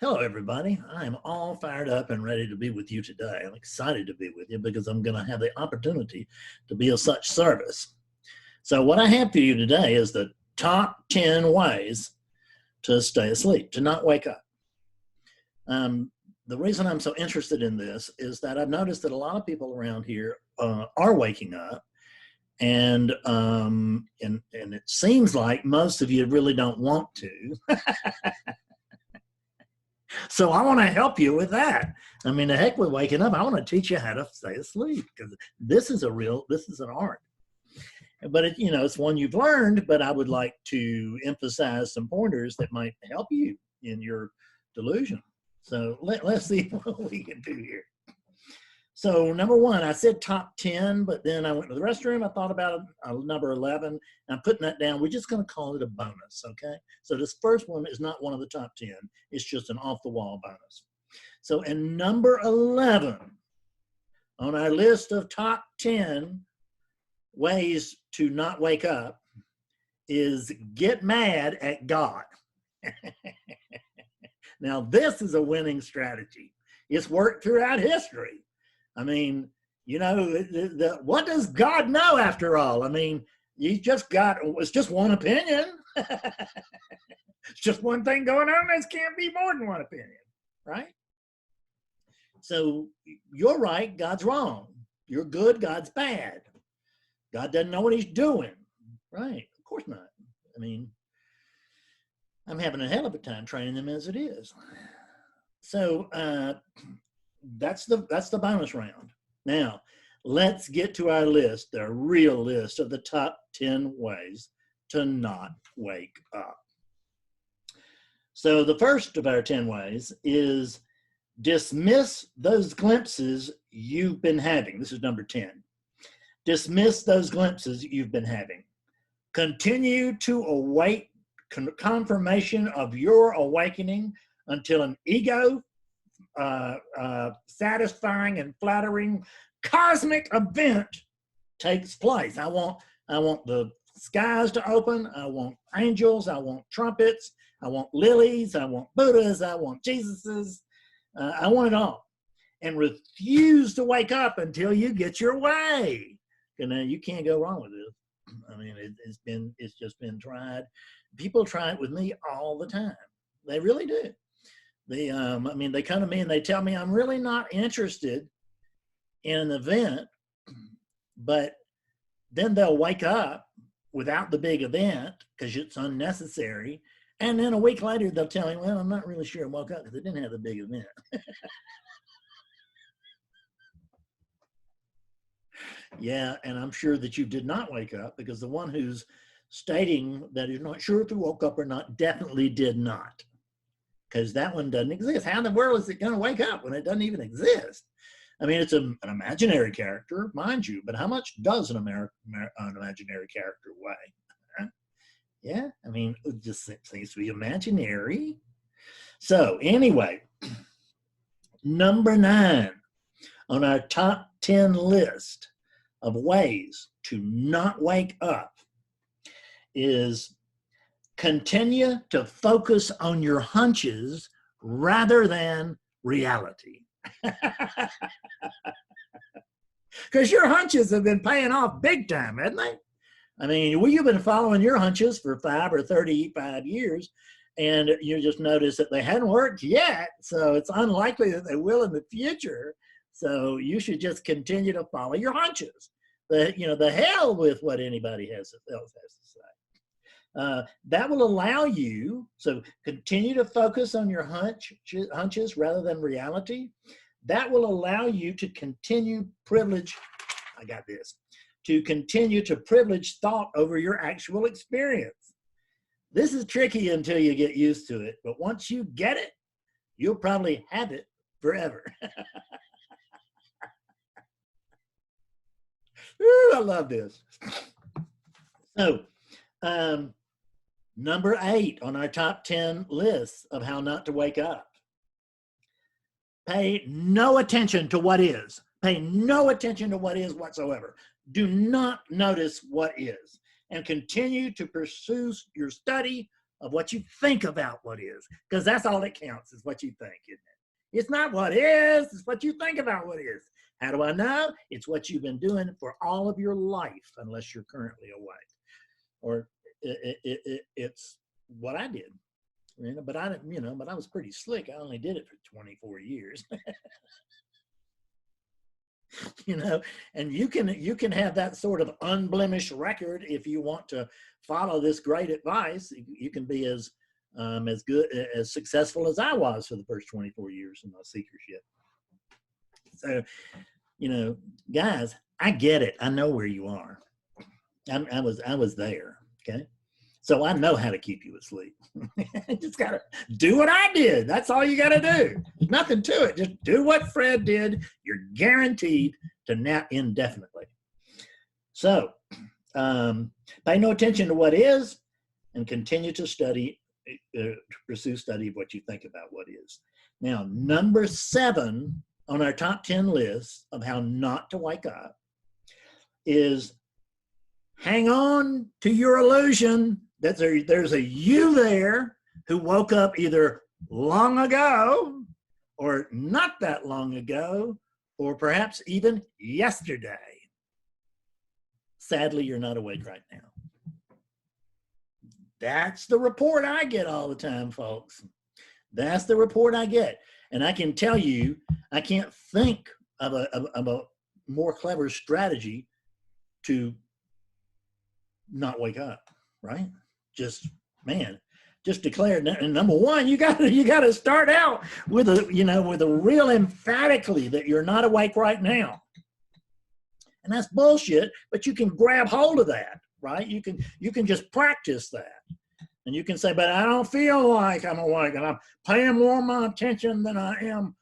Hello, everybody. I'm all fired up and ready to be with you today. I'm excited to be with you because I'm going to have the opportunity to be of such service. So what I have for you today is the top 10 ways to stay asleep, to not wake up. The reason I'm so interested in this is that I've noticed that a lot of people around here are waking up, and it seems like most of you really don't want to. So I want to help you with that. I mean, the heck with waking up. I want to teach you how to stay asleep because this is an art. But it's one you've learned, but I would like to emphasize some pointers that might help you in your delusion. So let's see what we can do here. So number one, I said top 10, but then I went to the restroom. I thought about number 11. I'm putting that down. We're just going to call it a bonus, okay? So this first one is not one of the top 10. It's just an off-the-wall bonus. So in number 11 on our list of top 10 ways to not wake up is get mad at God. Now, this is a winning strategy. It's worked throughout history. I mean, what does God know after all? I mean, it's just one opinion. It's just one thing going on. There can't be more than one opinion, right? So you're right, God's wrong. You're good, God's bad. God doesn't know what he's doing, right? Of course not. I mean, I'm having a hell of a time training them as it is. So, that's the bonus round. Now, let's get to our list, the real list of the top 10 ways to not wake up. So the first of our 10 ways is dismiss those glimpses you've been having. This is number 10. Dismiss those glimpses you've been having. Continue to await confirmation of your awakening until an ego satisfying and flattering cosmic event takes place. I want the skies to open. I want angels. I want trumpets. I want lilies. I want Buddhas. I want Jesuses. I want it all. And refuse to wake up until you get your way. And you can't go wrong with this. I mean, it's just been tried. People try it with me all the time. They really do. They come to me and they tell me I'm really not interested in an event, but then they'll wake up without the big event because it's unnecessary. And then a week later, they'll tell me, well, I'm not really sure I woke up because they didn't have the big event. Yeah, and I'm sure that you did not wake up because the one who's stating that he's not sure if he woke up or not definitely did not. Because that one doesn't exist. How in the world is it going to wake up when it doesn't even exist? I mean, it's an imaginary character, mind you, but how much does an imaginary character weigh? Huh? Yeah, I mean, it just seems to be imaginary. So anyway, number 9 on our top 10 list of ways to not wake up is continue to focus on your hunches rather than reality. Because your hunches have been paying off big time, haven't they? I mean, you've been following your hunches for 5 or 35 years, and you just notice that they hadn't worked yet, so it's unlikely that they will in the future. So you should just continue to follow your hunches. The hell with what anybody else has to say. That will allow you, so continue to focus on your hunches rather than reality. That will allow you to continue to continue to privilege thought over your actual experience. This is tricky until you get used to it, but once you get it, you'll probably have it forever. Ooh, I love this. So, number 8 on our top 10 list of how not to wake up. Pay no attention to what is. Pay no attention to what is whatsoever. Do not notice what is. And continue to pursue your study of what you think about what is, because that's all that counts is what you think, isn't it? It's not what is, it's what you think about what is. How do I know? It's what you've been doing for all of your life, unless you're currently awake. Or it's what I did. But I didn't, but I was pretty slick. I only did it for 24 years. And you can have that sort of unblemished record if you want to follow this great advice. You can be as good, as successful as I was for the first 24 years in my seekership. So, guys, I get it. I know where you are. I was there. Okay. So I know how to keep you asleep. Just got to do what I did. That's all you got to do. There's nothing to it. Just do what Fred did. You're guaranteed to nap indefinitely. So pay no attention to what is and continue to study, to pursue study of what you think about what is. Now, number 7 on our top 10 list of how not to wake up is hang on to your illusion that there's a you there who woke up either long ago or not that long ago, or perhaps even yesterday. Sadly, you're not awake right now. That's the report I get all the time, folks. That's the report I get. And I can tell you, I can't think of a more clever strategy to not wake up, right? Just declare. And number 1, you got to start out with a real emphatically that you're not awake right now. And that's bullshit, but you can grab hold of that, right? You can just practice that. And you can say, but I don't feel like I'm awake, and I'm paying more of my attention than I am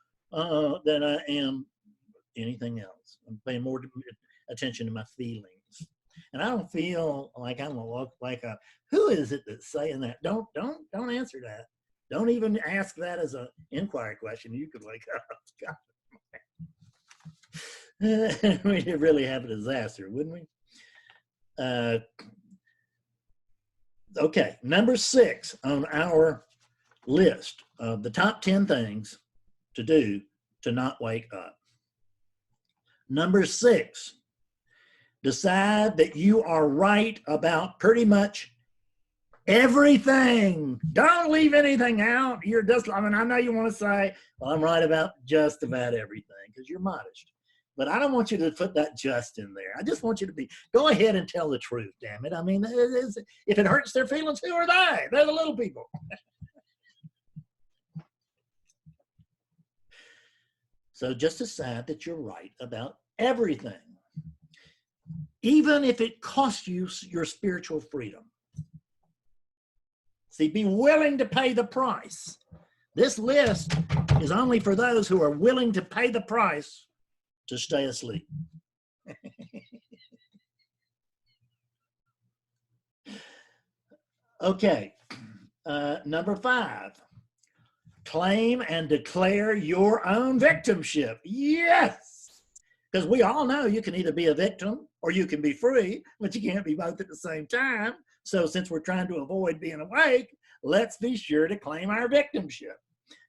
anything else. I'm paying more attention to my feelings. And I don't feel like I'm like a, who is it that's saying that? Don't answer that. Don't even ask that as an inquiry question. You could wake up. We'd really have a disaster, wouldn't we? Okay, number 6 on our list of the top 10 things to do to not wake up. Number 6, decide that you are right about pretty much everything. Don't leave anything out. I know you want to say, well, I'm right about just about everything, because you're modest. But I don't want you to put that just in there. I just want you to go ahead and tell the truth, damn it. I mean, if it hurts their feelings, who are they? They're the little people. So just decide that you're right about everything, even if it costs you your spiritual freedom. See, be willing to pay the price. This list is only for those who are willing to pay the price to stay asleep. Okay, number 5, claim and declare your own victimship. Yes, because we all know you can either be a victim or you can be free, but you can't be both at the same time. So since we're trying to avoid being awake, let's be sure to claim our victimship,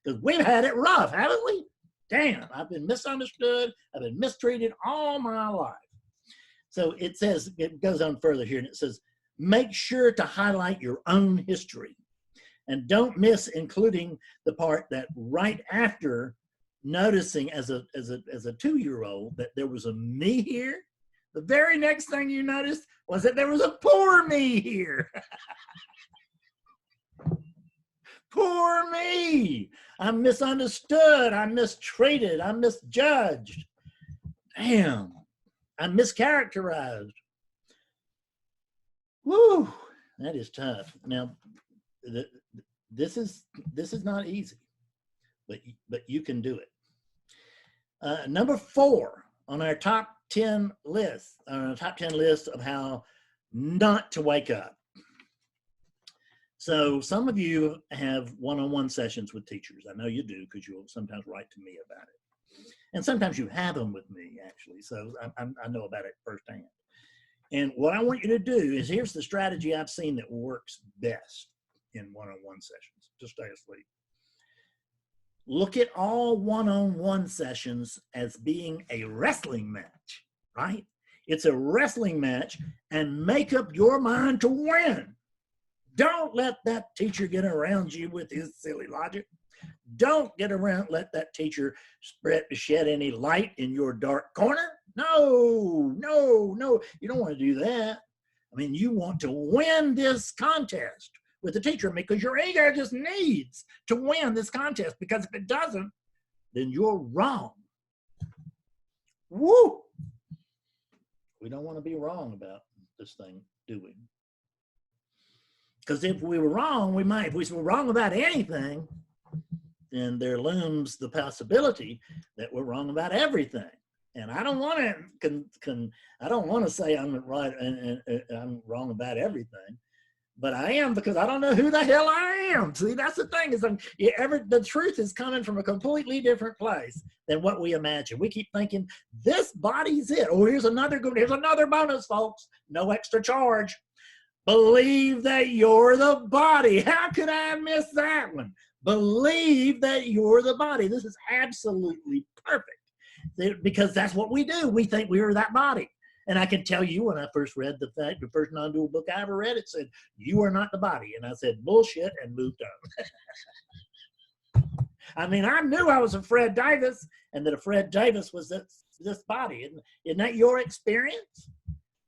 because we've had it rough, haven't we? Damn, I've been misunderstood. I've been mistreated all my life. So it goes on further here, and it says, make sure to highlight your own history. And don't miss including the part that right after noticing as a 2-year-old that there was a me here, the very next thing you noticed was that there was a poor me here. Poor me. I'm misunderstood. I'm mistreated. I'm misjudged. Damn. I'm mischaracterized. Woo. That is tough. Now, this is not easy, but you can do it. Number 4 on our top 10 list, of how not to wake up. So some of you have one-on-one sessions with teachers. I know you do, because you'll sometimes write to me about it. And sometimes you have them with me, actually. So I know about it firsthand. And what I want you to do is, here's the strategy I've seen that works best. in one-on-one sessions to stay asleep. Look at all one-on-one sessions as being a wrestling match, right? It's a wrestling match, and make up your mind to win. Don't let that teacher get around you with his silly logic. Don't let that teacher shed any light in your dark corner. No, no, no. You don't want to do that. I mean, you want to win this contest with the teacher because your ego just needs to win this contest, because if it doesn't, then you're wrong. Woo! We don't want to be wrong about this thing, do we? Because if we were wrong, if we were wrong about anything, then there looms the possibility that we're wrong about everything. And I don't want to I don't want to say I'm right and I'm wrong about everything, but I am, because I don't know who the hell I am. See, that's the thing, is the truth is coming from a completely different place than what we imagine. We keep thinking this body's it. Oh, here's another bonus, folks. No extra charge. Believe that you're the body. How could I miss that one? Believe that you're the body. This is absolutely perfect, because that's what we do. We think we are that body. And I can tell you, when I first read the first non-dual book I ever read, it said, you are not the body. And I said, bullshit, and moved on. I mean, I knew I was a Fred Davis, and that a Fred Davis was this body. Isn't that your experience?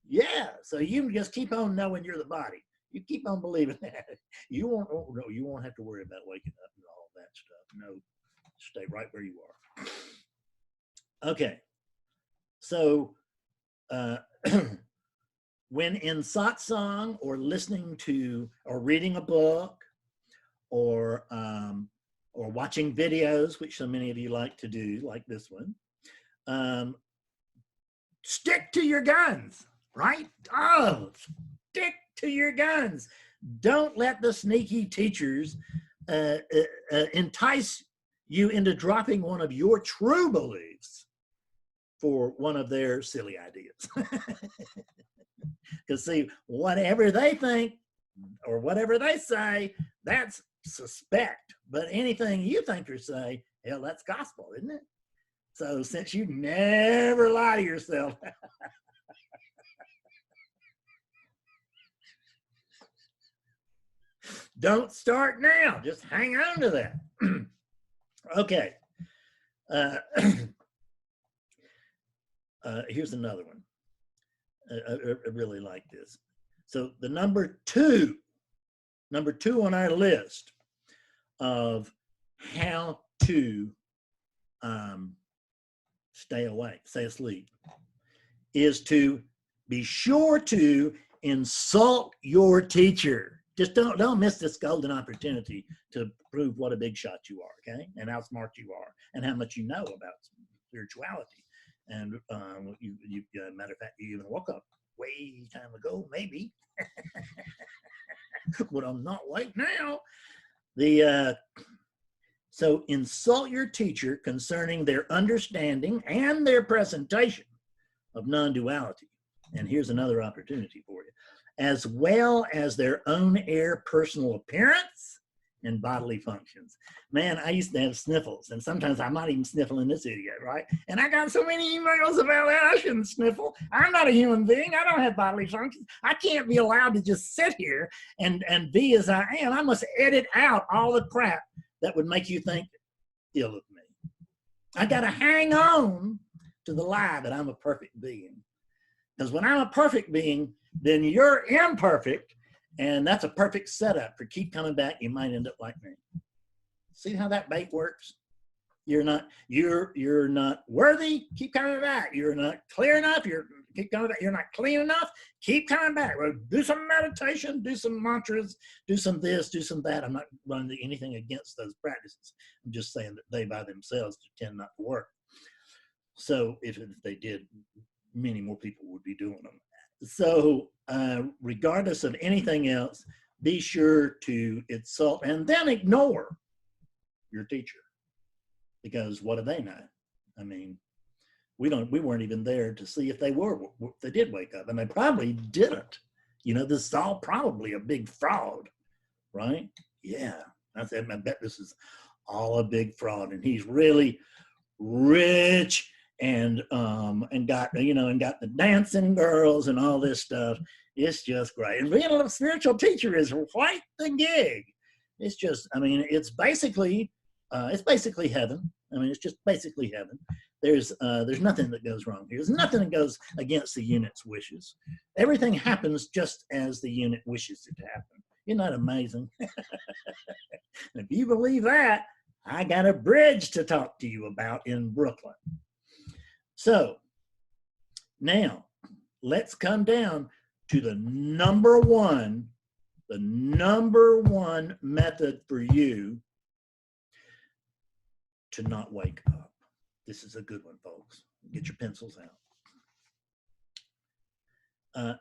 Yeah. So you just keep on knowing you're the body. You keep on believing that. You won't have to worry about waking up and all that stuff. No, stay right where you are. Okay. So when in satsang, or listening to, or reading a book, or watching videos, which so many of you like to do, like this one, stick to your guns, right? Oh, stick to your guns. Don't let the sneaky teachers entice you into dropping one of your true beliefs for one of their silly ideas. Because see, whatever they think or whatever they say, that's suspect. But anything you think or say, hell, that's gospel, isn't it? So since you never lie to yourself, don't start now. Just hang on to that. Okay. Here's another one. I really like this. So the number two on our list of how to stay awake, stay asleep, is to be sure to insult your teacher. Just don't miss this golden opportunity to prove what a big shot you are, okay? And how smart you are, and how much you know about spirituality. And matter of fact, you even woke up way time ago, maybe. But I'm not awake now. So insult your teacher concerning their understanding and their presentation of non-duality. And here's another opportunity for you. As well as their own personal appearance and bodily functions. Man, I used to have sniffles, and sometimes I'm not even sniffling this idiot, right? And I got so many emails about that. I shouldn't sniffle. I'm not a human being. I don't have bodily functions. I can't be allowed to just sit here and be as I am. I must edit out all the crap that would make you think ill of me. I got to hang on to the lie that I'm a perfect being. Because when I'm a perfect being, then you're imperfect, and that's a perfect setup for keep coming back. You might end up like me. See how that bait works? You're not worthy. Keep coming back. You're not clear enough. Keep coming back. You're not clean enough. Keep coming back. Well, do some meditation. Do some mantras. Do some this. Do some that. I'm not running anything against those practices. I'm just saying that they by themselves tend not to work. So if they did, many more people would be doing them. So regardless of anything else, be sure to insult and then ignore your teacher, because what do they know? I mean, we weren't even there to see if they did wake up, and they probably didn't. You know, this is all probably a big fraud right? Yeah, I bet this is all a big fraud, and he's really rich and got and got the dancing girls and all this stuff. It's just great. And being a spiritual teacher is quite the gig. It's just, I mean, it's basically heaven. I mean, it's just basically heaven. There's nothing that goes wrong here. There's nothing that goes against the unit's wishes. Everything happens just as the unit wishes it to happen. Isn't that amazing? If you believe that, I got a bridge to talk to you about in Brooklyn. So now let's come down to the number one method for you to not wake up. This is a good one, folks. Get your pencils out.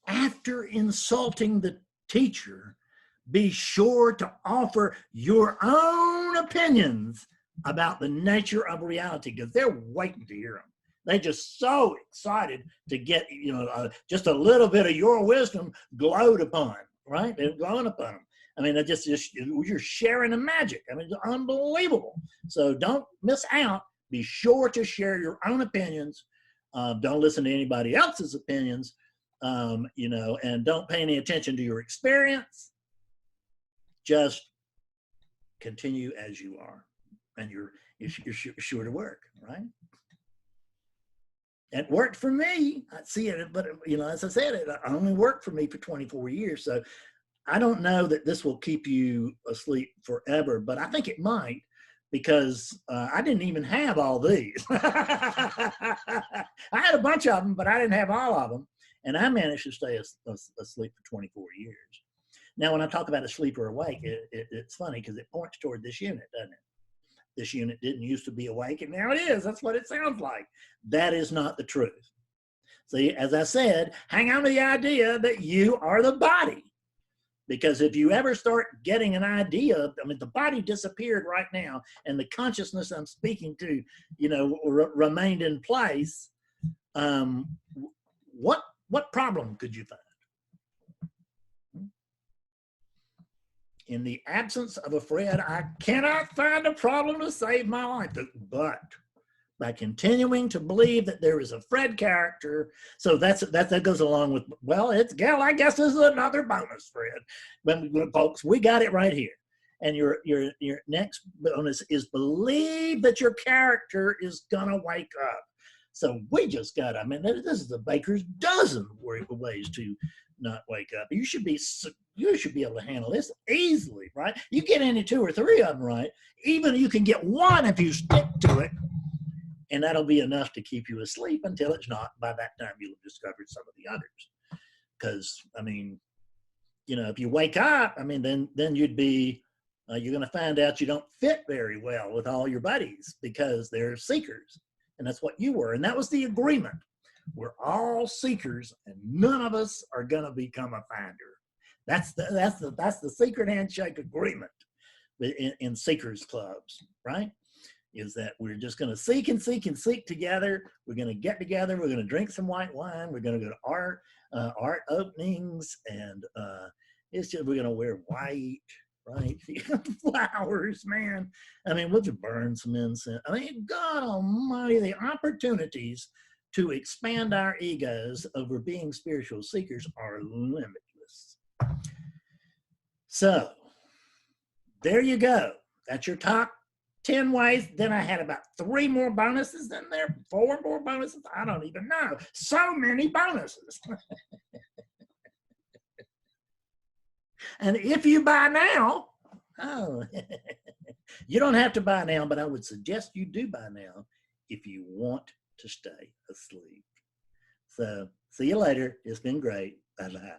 After insulting the teacher, be sure to offer your own opinions about the nature of reality, because they're waiting to hear them. They're just so excited to get, just a little bit of your wisdom glowed upon, right? They're glowing upon them. I mean, you're sharing the magic. I mean, it's unbelievable. So don't miss out. Be sure to share your own opinions. Don't listen to anybody else's opinions, and don't pay any attention to your experience. Just continue as you are, and you're sure to work, right? It worked for me. I see it, but as I said, it only worked for me for 24 years. So I don't know that this will keep you asleep forever, but I think it might, because I didn't even have all these. I had a bunch of them, but I didn't have all of them, and I managed to stay asleep for 24 years. Now, when I talk about asleep or awake, it's funny because it points toward this unit, doesn't it? This unit didn't used to be awake, and now it is. That's what it sounds like. That is not the truth. See, as I said, hang on to the idea that you are the body. Because if you ever start getting an idea, I mean, the body disappeared right now, and the consciousness I'm speaking to, remained in place. What problem could you find? In the absence of a Fred, I cannot find a problem to save my life. But by continuing to believe that there is a Fred character, so that goes along with, well, I guess this is another bonus, Fred. But folks, we got it right here. And your next bonus is believe that your character is gonna wake up. So we just got, this is a baker's dozen ways to not wake up. You should be able to handle this easily, right? You get into 2 or 3 of them right, even you can get one if you stick to it, and that'll be enough to keep you asleep until it's not. By that time, you'll have discovered some of the others. Because, if you wake up, then you'd be, you're going to find out you don't fit very well with all your buddies because they're seekers. And that's what you were. And that was the agreement. We're all seekers, and none of us are going to become a finder. That's the secret handshake agreement in seekers clubs, right? Is that we're just going to seek and seek and seek together. We're going to get together. We're going to drink some white wine. We're going to go to art openings, and we're going to wear white, right? Flowers, man. We'll just burn some incense. God Almighty, the opportunities to expand our egos over being spiritual seekers are limitless. So there you go. That's your top 10 ways. Then I had about 3 more bonuses in there, 4 more bonuses. I don't even know. So many bonuses. And if you buy now, you don't have to buy now, but I would suggest you do buy now if you want to stay asleep. So see you later. It's been great. Bye-bye.